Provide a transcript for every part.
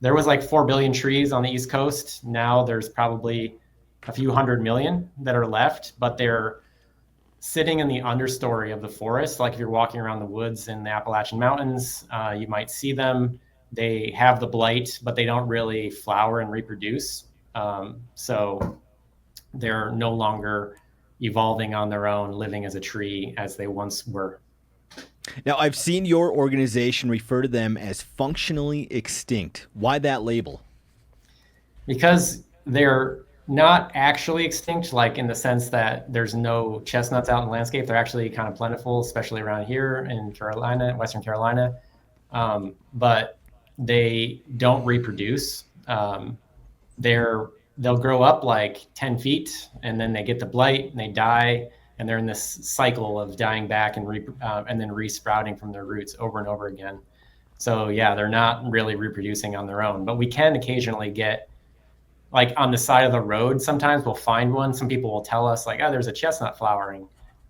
there was like 4 billion trees on the East Coast. Now there's probably a few 100 million that are left, but they're sitting in the understory of the forest. Like if you're walking around the woods in the Appalachian Mountains, you might see them. They have the blight, but they don't really flower and reproduce. So they're no longer evolving on their own, living as a tree as they once were. Now, I've seen your organization refer to them as functionally extinct. Why that label? Because they're not actually extinct, like in the sense that there's no chestnuts out in the landscape. They're actually kind of plentiful, especially around here in Carolina, Western Carolina. But they don't reproduce. They'll grow up like 10 feet and then they get the blight and they die. And they're in this cycle of dying back and then resprouting from their roots over and over again. So yeah, they're not really reproducing on their own, but we can occasionally get, like on the side of the road, sometimes we'll find one. Some people will tell us like, oh, there's a chestnut flowering,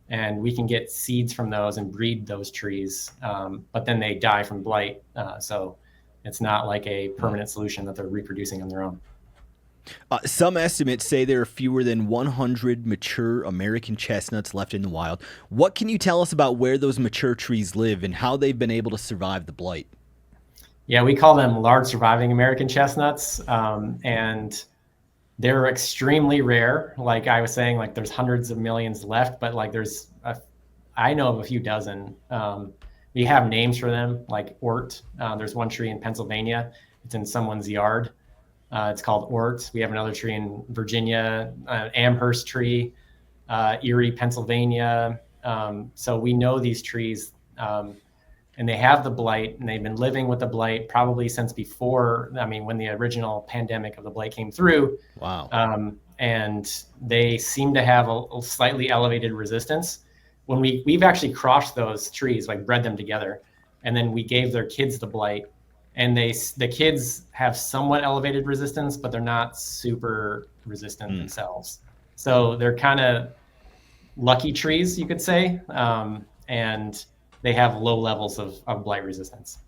and we can get seeds from those and breed those trees. But then they die from blight. So it's not like a permanent solution that they're reproducing on their own. Some estimates say there are fewer than 100 mature American chestnuts left in the wild. What can you tell us about where those mature trees live and how they've been able to survive the blight? Yeah, we call them large surviving American chestnuts, and they're extremely rare. Like I was saying, like there's hundreds of millions left, but like I know of a few dozen. We have names for them, like Ort. There's one tree in Pennsylvania. It's in someone's yard. It's called Ort. We have another tree in Virginia, Amherst tree, Erie, Pennsylvania. So we know these trees, and they have the blight, and they've been living with the blight probably since before. I mean, when the original pandemic of the blight came through. Wow. And they seem to have a slightly elevated resistance. When we've actually crossed those trees, like bred them together, and then we gave their kids the blight. And the kids have somewhat elevated resistance, but they're not super resistant themselves. So they're kind of lucky trees, you could say. And they have low levels of blight resistance.